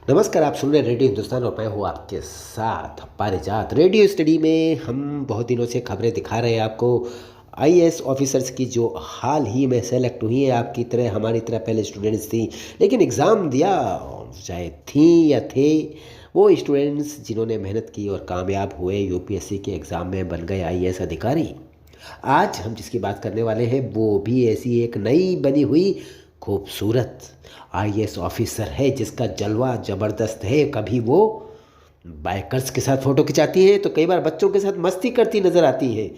नमस्कार, आप सुन रहे हैं रेडियो हिंदुस्तान और मैं हूँ आपके साथ पारिजात। रेडियो स्टडी में हम बहुत दिनों से खबरें दिखा रहे हैं आपको आईएएस ऑफिसर्स की, जो हाल ही में सेलेक्ट हुई हैं। आपकी तरह हमारी तरह पहले स्टूडेंट्स थी, लेकिन एग्ज़ाम दिया, चाहे थी या थे, वो स्टूडेंट्स जिन्होंने मेहनत की और कामयाब हुए, यूपीएससी के एग्ज़ाम में बन गए आईएएस अधिकारी। आज हम जिसकी बात करने वाले हैं वो भी ऐसी एक नई बनी हुई खूबसूरत आईएएस ऑफिसर है, जिसका जलवा ज़बरदस्त है। कभी वो बाइकर्स के साथ फ़ोटो खिंचाती है तो कई बार बच्चों के साथ मस्ती करती नज़र आती है।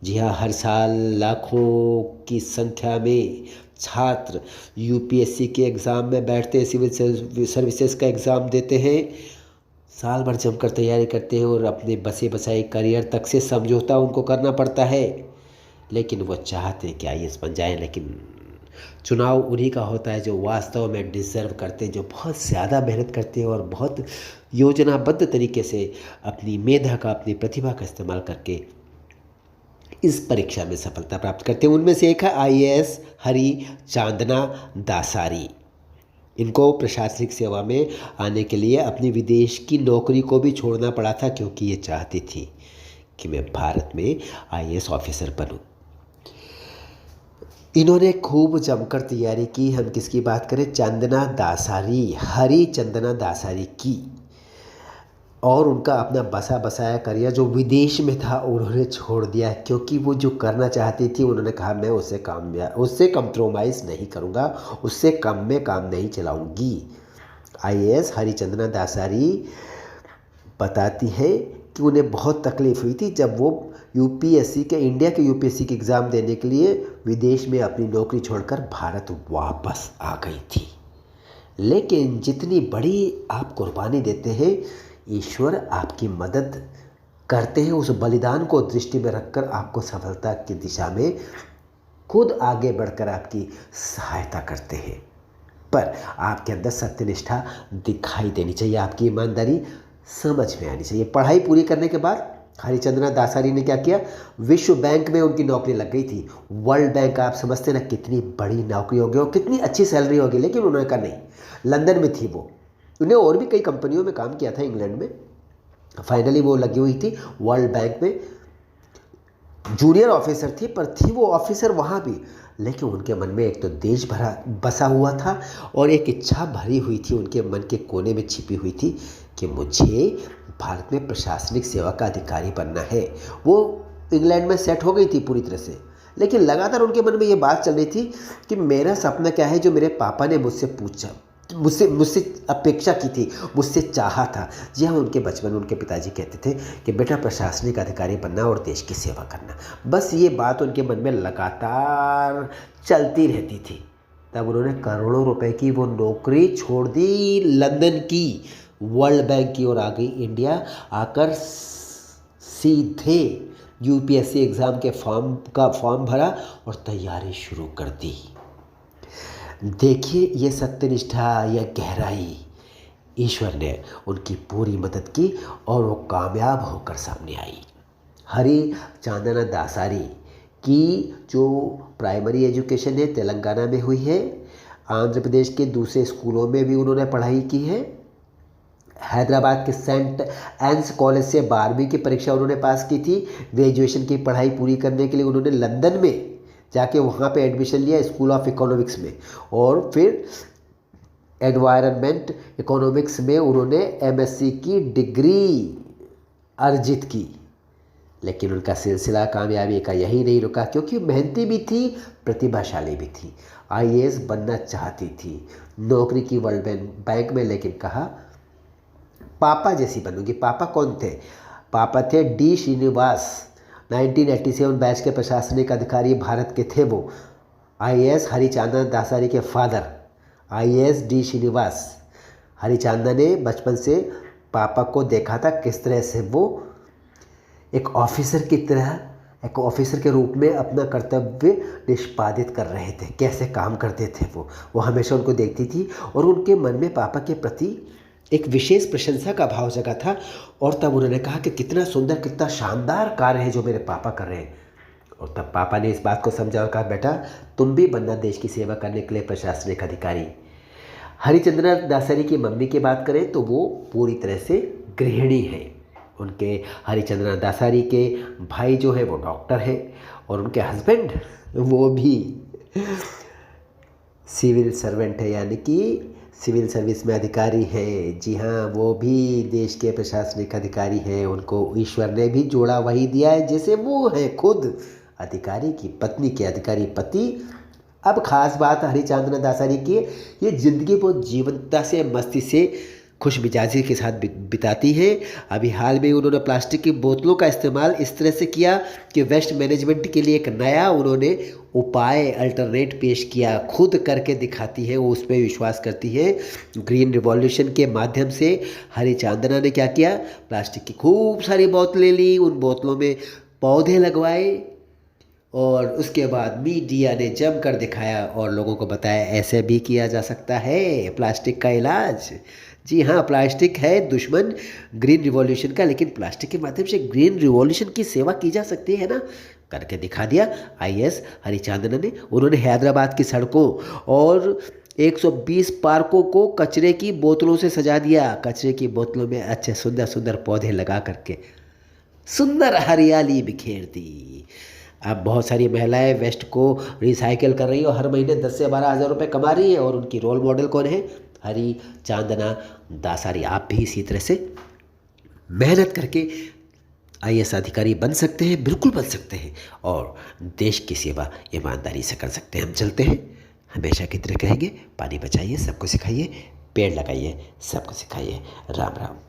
जी हाँ, हर साल लाखों की संख्या में छात्र यूपीएससी के एग्ज़ाम में बैठते हैं, सिविल सर्विसेज का एग्ज़ाम देते हैं, साल भर जमकर तैयारी करते हैं और अपने बसे बसाए करियर तक से समझौता उनको करना पड़ता है। लेकिन वो चाहते हैं कि आईएएस बन जाएं, लेकिन चुनाव उन्हीं का होता है जो वास्तव में डिज़र्व करते हैं, जो बहुत ज़्यादा मेहनत करते हैं और बहुत योजनाबद्ध तरीके से अपनी मेधा का, अपनी प्रतिभा का इस्तेमाल करके इस परीक्षा में सफलता प्राप्त करते हैं। उनमें से एक है आईएएस हरी चांदना दासारी। इनको प्रशासनिक सेवा में आने के लिए अपनी विदेश की नौकरी को भी छोड़ना पड़ा था, क्योंकि ये चाहती थी कि मैं भारत में आईएएस ऑफिसर बनूं। इन्होंने खूब जमकर तैयारी की। हम किसकी बात करें? चंदना दासारी, हरी चंदना दासारी की। और उनका अपना बसा बसाया करियर जो विदेश में था उन्होंने छोड़ दिया, क्योंकि वो जो करना चाहती थी उन्होंने कहा मैं उससे कंप्रोमाइज़ नहीं करूँगा, उससे कम में काम नहीं चलाऊँगी। आईएएस हरिचंदना दासारी बताती है कि उन्हें बहुत तकलीफ़ हुई थी जब वो यूपीएससी के, इंडिया के यूपीएससी के एग्ज़ाम देने के लिए विदेश में अपनी नौकरी छोड़कर भारत वापस आ गई थी। लेकिन जितनी बड़ी आप कुर्बानी देते हैं, ईश्वर आपकी मदद करते हैं। उस बलिदान को दृष्टि में रखकर आपको सफलता की दिशा में खुद आगे बढ़कर आपकी सहायता करते हैं। पर आपके अंदर सत्यनिष्ठा दिखाई देनी चाहिए, आपकी ईमानदारी समझ में आनी चाहिए। पढ़ाई पूरी करने के बाद हरिचंद्रा दासारी ने क्या किया? विश्व बैंक में उनकी नौकरी लग गई थी। वर्ल्ड बैंक, आप समझते ना कितनी बड़ी नौकरी होगी और कितनी अच्छी सैलरी होगी, लेकिन उन्होंने कहा नहीं। लंदन में थी वो, उन्हें और भी कई कंपनियों में काम किया था इंग्लैंड में। फाइनली वो लगी हुई थी वर्ल्ड बैंक में, जूनियर ऑफिसर थी, पर थी वो ऑफिसर वहाँ भी। लेकिन उनके मन में एक तो देश भरा बसा हुआ था और एक इच्छा भरी हुई थी, उनके मन के कोने में छिपी हुई थी कि मुझे भारत में प्रशासनिक सेवा का अधिकारी बनना है। वो इंग्लैंड में सेट हो गई थी पूरी तरह से, लेकिन लगातार उनके मन में ये बात चल रही थी कि मेरा सपना क्या है, जो मेरे पापा ने मुझसे पूछा, मुझसे अपेक्षा की थी, मुझसे चाहा था। जी हाँ, उनके बचपन में उनके पिताजी कहते थे कि बेटा प्रशासनिक अधिकारी बनना और देश की सेवा करना। बस ये बात उनके मन में लगातार चलती रहती थी। तब उन्होंने करोड़ों रुपए की वो नौकरी छोड़ दी, लंदन की वर्ल्ड बैंक की, और आ गई इंडिया। आकर सीधे यूपीएससी एग्ज़ाम के फॉर्म भरा और तैयारी शुरू कर दी। देखिए ये सत्यनिष्ठा, यह गहराई, ईश्वर ने उनकी पूरी मदद की और वो कामयाब होकर सामने आई। हरी चांदना दासारी की जो प्राइमरी एजुकेशन है तेलंगाना में हुई है, आंध्र प्रदेश के दूसरे स्कूलों में भी उन्होंने पढ़ाई की है। हैदराबाद के सेंट एंस कॉलेज से 12वीं की परीक्षा उन्होंने पास की थी। ग्रेजुएशन की पढ़ाई पूरी करने के लिए उन्होंने लंदन में जाके वहाँ पे एडमिशन लिया स्कूल ऑफ इकोनॉमिक्स में, और फिर एनवायरनमेंट इकोनॉमिक्स में उन्होंने एमएससी की डिग्री अर्जित की। लेकिन उनका सिलसिला कामयाबी का यही नहीं रुका, क्योंकि मेहनती भी थी, प्रतिभाशाली भी थी। आईएएस बनना चाहती थी, नौकरी की वर्ल्ड बैंक में, लेकिन कहा पापा जैसी बनूंगी। पापा कौन थे? पापा थे डी श्रीनिवास, 1987 बैच के प्रशासनिक अधिकारी भारत के थे वो। आईएएस हरिचांदना दासारी के फादर आईएएस डी श्रीनिवास। हरिचांदना ने बचपन से पापा को देखा था किस तरह से वो एक ऑफिसर की तरह, एक ऑफिसर के रूप में अपना कर्तव्य निष्पादित कर रहे थे, कैसे काम करते थे वो हमेशा उनको देखती थी, और उनके मन में पापा के प्रति एक विशेष प्रशंसा का भाव जगा था। और तब उन्होंने कहा कि कितना सुंदर, कितना शानदार कार्य है जो मेरे पापा कर रहे हैं। और तब पापा ने इस बात को समझा और कहा बेटा तुम भी बनना देश की सेवा करने के लिए प्रशासनिक अधिकारी। हरिचंद्रा दासरी की मम्मी की बात करें तो वो पूरी तरह से गृहिणी है। उनके हरिचंद्रा दासरी के भाई जो है वो डॉक्टर है और उनके हस्बैंड वो भी सिविल सर्वेंट है, यानी कि सिविल सर्विस में अधिकारी है। जी हाँ, वो भी देश के प्रशासनिक अधिकारी हैं। उनको ईश्वर ने भी जोड़ा वही दिया है जैसे वो है खुद अधिकारी की पत्नी के अधिकारी पति। अब ख़ास बात हरिचंद्र दासरी की, ये ज़िंदगी बहुत जीवंतता से मस्ती से खुश मिजाजी के साथ बिताती हैं। अभी हाल में उन्होंने प्लास्टिक की बोतलों का इस्तेमाल इस तरह से किया कि वेस्ट मैनेजमेंट के लिए एक नया उन्होंने उपाय अल्टरनेट पेश किया, खुद करके दिखाती है, वो उस पर विश्वास करती है। ग्रीन रिवॉल्यूशन के माध्यम से हरिचंद्रा ने क्या किया, प्लास्टिक की खूब सारी बोतलें ली, उन बोतलों में पौधे लगवाए और उसके बाद मीडिया ने जमकर दिखाया और लोगों को बताया ऐसे भी किया जा सकता है प्लास्टिक का इलाज। जी हाँ, प्लास्टिक है दुश्मन ग्रीन रिवॉल्यूशन का, लेकिन प्लास्टिक के माध्यम से ग्रीन रिवॉल्यूशन की सेवा की जा सकती है ना, करके दिखा दिया आईएएस हरिचंद्रा ने। उन्होंने हैदराबाद की सड़कों और 120 पार्कों को कचरे की बोतलों से सजा दिया। कचरे की बोतलों में अच्छे सुंदर सुंदर पौधे लगा करके सुंदर हरियाली बिखेर दी। अब बहुत सारी महिलाएं वेस्ट को रिसाइकिल कर रही है और हर महीने 10 से 12 हज़ार रुपये कमा रही है। और उनकी रोल मॉडल कौन है, हरिचंद्रा दासरी। आप भी इसी तरह से मेहनत करके आईएएस अधिकारी बन सकते हैं, बिल्कुल बन सकते हैं, और देश की सेवा ईमानदारी से कर सकते हैं। हम चलते हैं, हमेशा की तरह कहेंगे, पानी बचाइए, सबको सिखाइए, पेड़ लगाइए, सबको सिखाइए। राम राम।